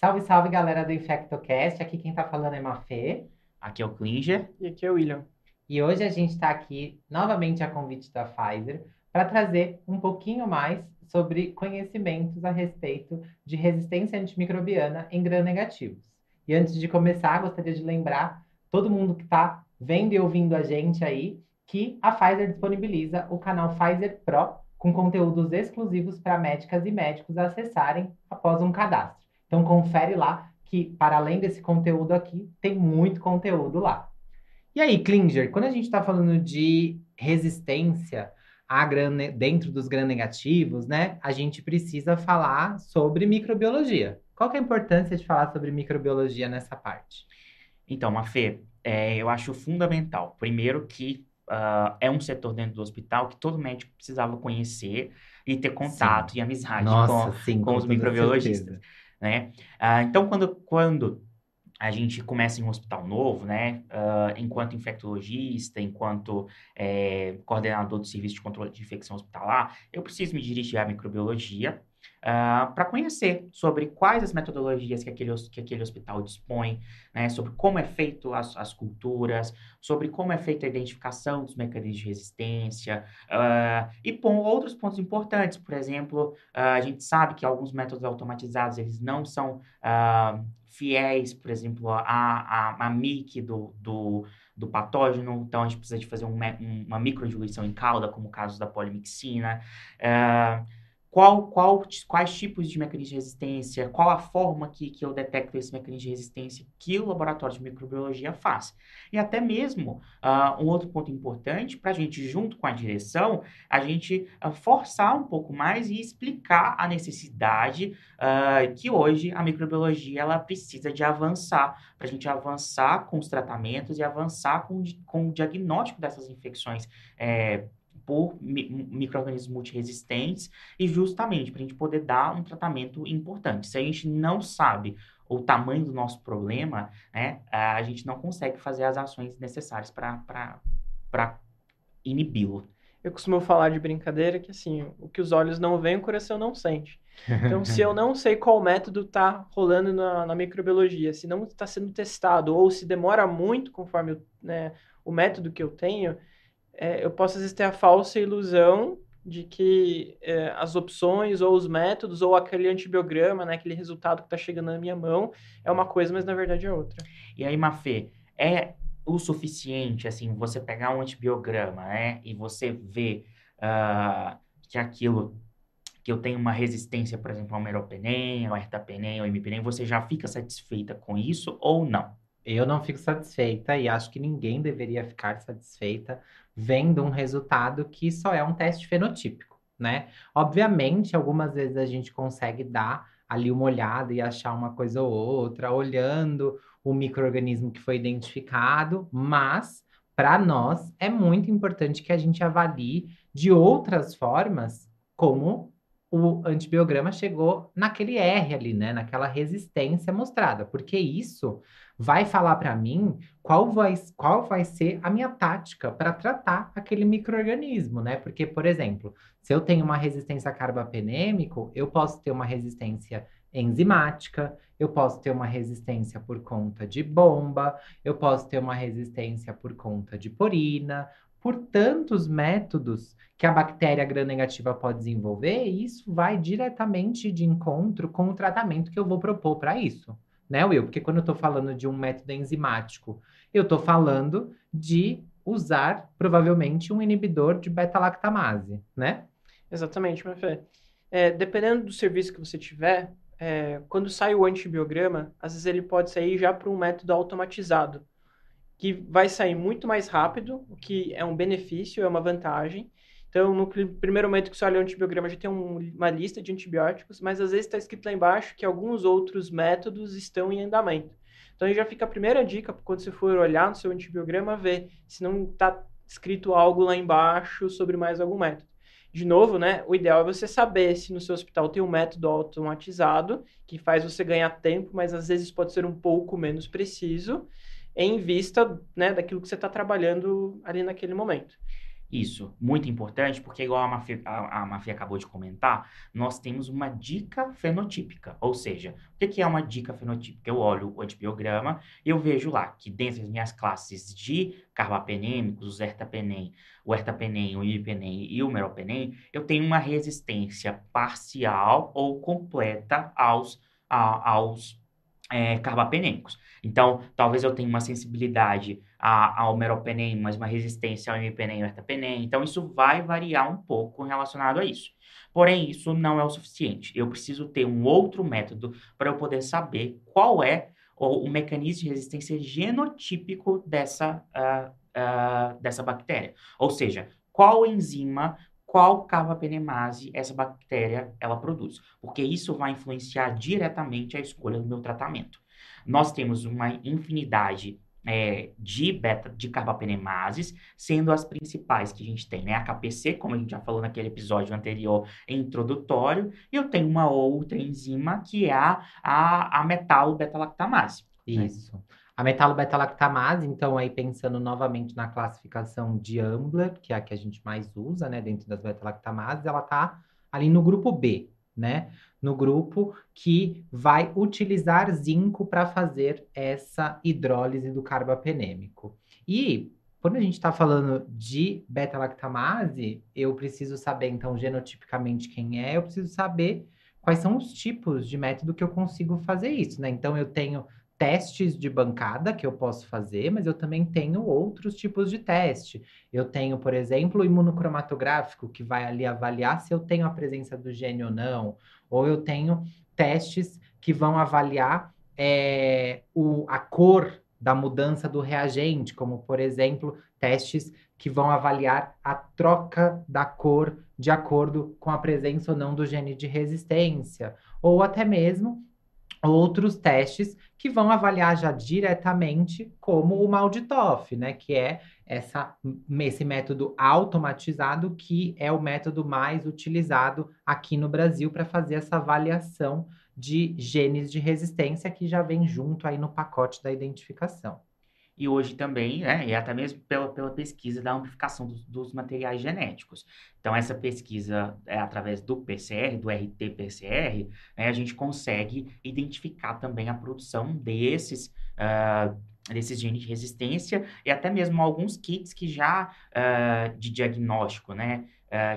Salve, salve, galera do InfectoCast. Aqui quem tá falando é Mafê. Aqui é o Klinger. E aqui é o William. E hoje a gente está aqui novamente a convite da Pfizer para trazer um pouquinho mais sobre conhecimentos a respeito de resistência antimicrobiana em gram-negativos. E antes de começar, gostaria de lembrar todo mundo que está vendo e ouvindo a gente aí que a Pfizer disponibiliza o canal Pfizer Pro com conteúdos exclusivos para médicas e médicos acessarem após um cadastro. Então confere lá que, para além desse conteúdo aqui, tem muito conteúdo lá. E aí, Klinger, quando a gente está falando de resistência dentro dos gram-negativos, né? A gente precisa falar sobre microbiologia. Qual que é a importância de falar sobre microbiologia nessa parte? Então, Mafê, eu acho fundamental. Primeiro que é um setor dentro do hospital que todo médico precisava conhecer e ter Sim. contato e amizade Nossa, sim, com com os toda microbiologistas, certeza. né? Então, quando a gente começa em um hospital novo, né? Enquanto infectologista, enquanto coordenador do serviço de controle de infecção hospitalar, eu preciso me dirigir à microbiologia para conhecer sobre quais as metodologias que aquele hospital dispõe, né? Sobre como é feito as culturas, sobre como é feita a identificação dos mecanismos de resistência, outros pontos importantes. Por exemplo, a gente sabe que alguns métodos automatizados, eles não são fiéis, por exemplo, a MIC do patógeno, então a gente precisa de fazer uma microdiluição em cauda, como o caso da polimixina. Ah, quais tipos de mecanismo de resistência, qual a forma que eu detecto esse mecanismo de resistência que o laboratório de microbiologia faz. E até mesmo, um outro ponto importante para a gente, junto com a direção, a gente forçar um pouco mais e explicar a necessidade que hoje a microbiologia ela precisa de avançar, para a gente avançar com os tratamentos e avançar com o diagnóstico dessas infecções por micro-organismos multiresistentes e justamente para a gente poder dar um tratamento importante. Se a gente não sabe o tamanho do nosso problema, né, a gente não consegue fazer as ações necessárias para inibi-lo. Eu costumo falar de brincadeira que, assim, o que os olhos não veem, o coração não sente. Então, se eu não sei qual método está rolando na microbiologia, se não está sendo testado, ou se demora muito conforme o método que eu tenho, eu posso, às vezes, ter a falsa ilusão de que as opções, ou os métodos, ou aquele antibiograma, né, aquele resultado que está chegando na minha mão, é uma coisa, mas na verdade é outra. E aí, Mafê, é o suficiente, assim, você pegar um antibiograma, né, e você ver que aquilo, que eu tenho uma resistência, por exemplo, ao meropenem, ao ertapenem, ao imipenem, você já fica satisfeita com isso ou não? Eu não fico satisfeita e acho que ninguém deveria ficar satisfeita vendo um resultado que só é um teste fenotípico, né? Obviamente, algumas vezes a gente consegue dar ali uma olhada e achar uma coisa ou outra, olhando o micro-organismo que foi identificado, mas para nós é muito importante que a gente avalie de outras formas como o antibiograma chegou naquele R ali, né? Naquela resistência mostrada, porque isso vai falar para mim qual vai ser a minha tática para tratar aquele micro-organismo, né? Porque, por exemplo, se eu tenho uma resistência a carbapenêmico, eu posso ter uma resistência enzimática, eu posso ter uma resistência por conta de bomba, eu posso ter uma resistência por conta de porina, por tantos métodos que a bactéria gram-negativa pode desenvolver, e isso vai diretamente de encontro com o tratamento que eu vou propor para isso, né, Will? Porque quando eu estou falando de um método enzimático, eu estou falando de usar provavelmente um inibidor de beta-lactamase, né? Exatamente, meu Fê. Dependendo do serviço que você tiver, quando sai o antibiograma, às vezes ele pode sair já para um método automatizado, que vai sair muito mais rápido, o que é um benefício, é uma vantagem. Então, no primeiro momento que você olha o antibiograma, já tem uma lista de antibióticos, mas às vezes está escrito lá embaixo que alguns outros métodos estão em andamento. Então, aí já fica a primeira dica, quando você for olhar no seu antibiograma, ver se não está escrito algo lá embaixo sobre mais algum método. De novo, né, o ideal é você saber se no seu hospital tem um método automatizado, que faz você ganhar tempo, mas às vezes pode ser um pouco menos preciso, em vista, né, daquilo que você está trabalhando ali naquele momento. Isso, muito importante, porque igual a Mafia acabou de comentar, nós temos uma dica fenotípica. Ou seja, o que que é uma dica fenotípica? Eu olho o antibiograma e eu vejo lá que dentro das minhas classes de carbapenêmicos, o ertapenem, o imipenem e o meropenem, eu tenho uma resistência parcial ou completa aos carbapenêmicos. Então, talvez eu tenha uma sensibilidade ao meropenem, mas uma resistência ao imipenem e ao ertapenem. Então, isso vai variar um pouco relacionado a isso. Porém, isso não é o suficiente. Eu preciso ter um outro método para eu poder saber qual é o mecanismo de resistência genotípico dessa bactéria. Ou seja, qual enzima, qual carbapenemase essa bactéria ela produz. Porque isso vai influenciar diretamente a escolha do meu tratamento. Nós temos uma infinidade de carbapenemases, sendo as principais que a gente tem, né? A KPC, como a gente já falou naquele episódio anterior, introdutório, e eu tenho uma outra enzima que é a metal-beta-lactamase. Né? Isso. A metalobeta-lactamase, então, aí pensando novamente na classificação de Ambler, que é a que a gente mais usa, né, dentro das beta-lactamases, ela tá ali no grupo B, né? No grupo que vai utilizar zinco para fazer essa hidrólise do carbapenêmico. E quando a gente está falando de beta-lactamase, eu preciso saber, então, genotipicamente quem é, eu preciso saber quais são os tipos de método que eu consigo fazer isso, né? Então, eu tenho testes de bancada que eu posso fazer, mas eu também tenho outros tipos de teste. Eu tenho, por exemplo, o imunocromatográfico, que vai ali avaliar se eu tenho a presença do gene ou não, ou eu tenho testes que vão avaliar a cor da mudança do reagente, como, por exemplo, testes que vão avaliar a troca da cor de acordo com a presença ou não do gene de resistência, ou até mesmo outros testes que vão avaliar já diretamente como o MALDI-TOF, né? Que é esse método automatizado que é o método mais utilizado aqui no Brasil para fazer essa avaliação de genes de resistência que já vem junto aí no pacote da identificação. E hoje também, né, e até mesmo pela pesquisa da amplificação dos materiais genéticos. Então, essa pesquisa, através do PCR, do RT-PCR, né, a gente consegue identificar também a produção desses genes de resistência e até mesmo alguns kits que já, de diagnóstico, né,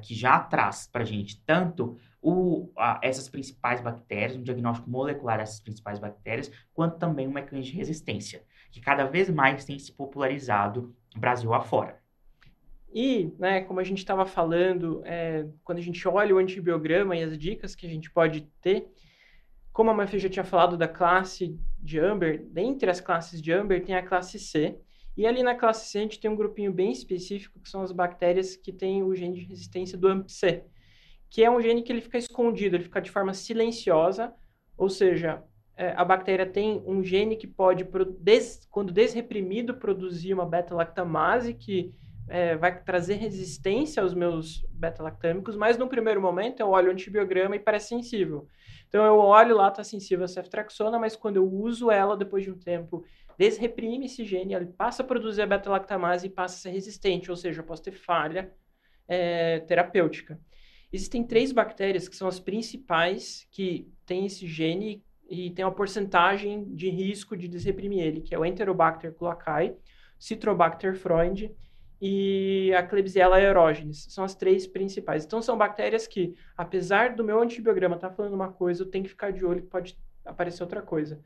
que já traz para a gente tanto essas principais bactérias, um diagnóstico molecular dessas principais bactérias, quanto também um mecanismo de resistência que cada vez mais tem se popularizado Brasil afora. E, né, como a gente estava falando, quando a gente olha o antibiograma e as dicas que a gente pode ter, como a Mafia já tinha falado da classe de Amber, dentre as classes de Amber tem a classe C, e ali na classe C a gente tem um grupinho bem específico, que são as bactérias que têm o gene de resistência do AMP-C, que é um gene que ele fica escondido, ele fica de forma silenciosa, ou seja, a bactéria tem um gene que pode, quando desreprimido, produzir uma beta-lactamase que vai trazer resistência aos meus beta-lactâmicos, mas no primeiro momento eu olho o antibiograma e parece sensível. Então eu olho lá, está sensível a ceftriaxona, mas quando eu uso ela, depois de um tempo, desreprime esse gene, ele passa a produzir a beta-lactamase e passa a ser resistente, ou seja, eu posso ter falha terapêutica. Existem 3 bactérias que são as principais que têm esse gene e tem uma porcentagem de risco de desreprimir ele, que é o Enterobacter cloacae, Citrobacter freund e a Klebsiella aerogenes. São as 3 principais. Então, são bactérias que, apesar do meu antibiograma estar falando uma coisa, eu tenho que ficar de olho que pode aparecer outra coisa.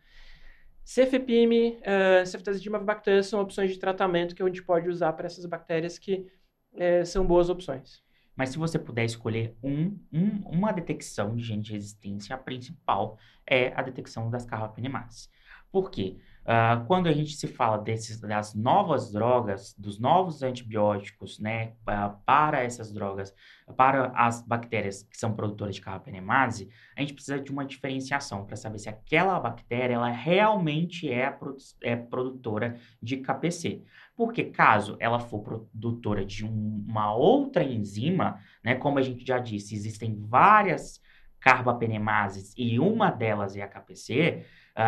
Cefepime, Ceftazidima bacteriana são opções de tratamento que a gente pode usar para essas bactérias que são boas opções. Mas se você puder escolher uma detecção de gene de resistência, a principal é a detecção das carbapenemases. Por quê? Quando a gente se fala das novas drogas, dos novos antibióticos, né, para essas drogas, para as bactérias que são produtoras de carbapenemase, a gente precisa de uma diferenciação para saber se aquela bactéria ela realmente é produtora de KPC. Porque caso ela for produtora de uma outra enzima, né, como a gente já disse, existem várias carbapenemases e uma delas é a KPC,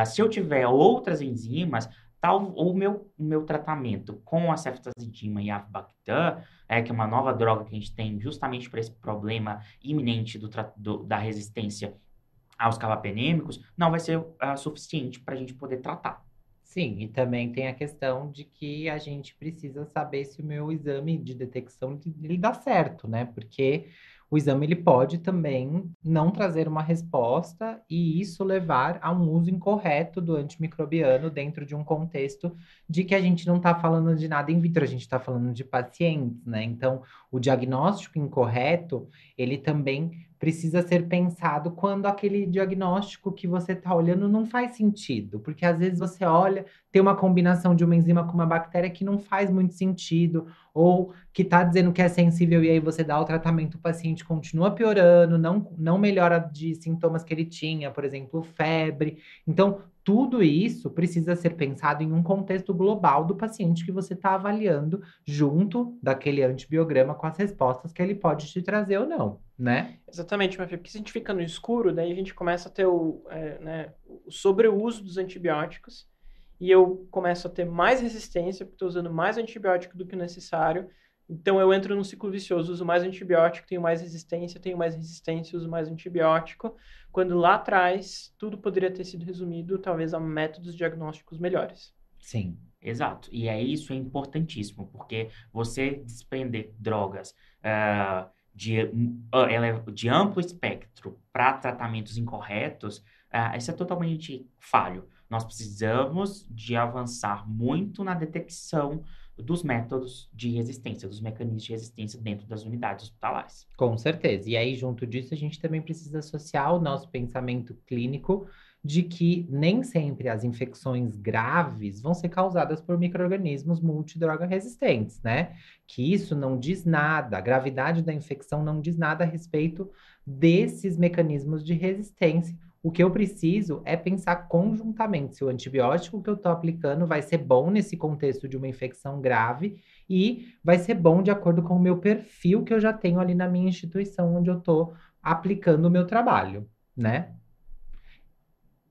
se eu tiver outras enzimas, o meu tratamento com a ceftazidima e avibactam, que é uma nova droga que a gente tem justamente para esse problema iminente da resistência aos carbapenêmicos, não vai ser suficiente para a gente poder tratar. Sim, e também tem a questão de que a gente precisa saber se o meu exame de detecção ele dá certo, né? Porque o exame ele pode também não trazer uma resposta e isso levar a um uso incorreto do antimicrobiano dentro de um contexto de que a gente não está falando de nada in vitro, a gente está falando de pacientes, né? Então, o diagnóstico incorreto, ele também precisa ser pensado quando aquele diagnóstico que você está olhando não faz sentido, porque às vezes você olha, tem uma combinação de uma enzima com uma bactéria que não faz muito sentido, ou que está dizendo que é sensível e aí você dá o tratamento, o paciente continua piorando, não melhora de sintomas que ele tinha, por exemplo, febre. Então, tudo isso precisa ser pensado em um contexto global do paciente que você está avaliando, junto daquele antibiograma com as respostas que ele pode te trazer ou não, né? Exatamente, Mafia, porque se a gente fica no escuro, daí a gente começa a ter o sobreuso dos antibióticos e eu começo a ter mais resistência, porque estou usando mais antibiótico do que o necessário. Então eu entro num ciclo vicioso, uso mais antibiótico, tenho mais resistência, uso mais antibiótico, quando lá atrás tudo poderia ter sido resumido talvez a métodos diagnósticos melhores. Sim. Exato. E isso é importantíssimo, porque você despender drogas de amplo espectro para tratamentos incorretos, isso é totalmente falho. Nós precisamos de avançar muito na detecção dos métodos de resistência, dos mecanismos de resistência dentro das unidades hospitalares. Com certeza. E aí, junto disso, a gente também precisa associar o nosso pensamento clínico de que nem sempre as infecções graves vão ser causadas por micro-organismos multidroga resistentes, né? Que isso não diz nada, a gravidade da infecção não diz nada a respeito desses mecanismos de resistência. O que eu preciso é pensar conjuntamente se o antibiótico que eu estou aplicando vai ser bom nesse contexto de uma infecção grave e vai ser bom de acordo com o meu perfil que eu já tenho ali na minha instituição onde eu estou aplicando o meu trabalho, né?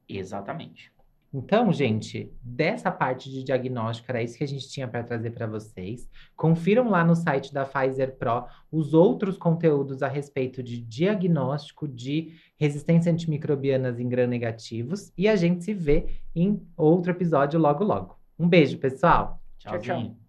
Exatamente. Então, gente, dessa parte de diagnóstico era isso que a gente tinha para trazer para vocês. Confiram lá no site da Pfizer Pro os outros conteúdos a respeito de diagnóstico de resistência antimicrobianas em gram-negativos e a gente se vê em outro episódio logo logo. Um beijo, pessoal! Tchau, tchau. Tchauzinho.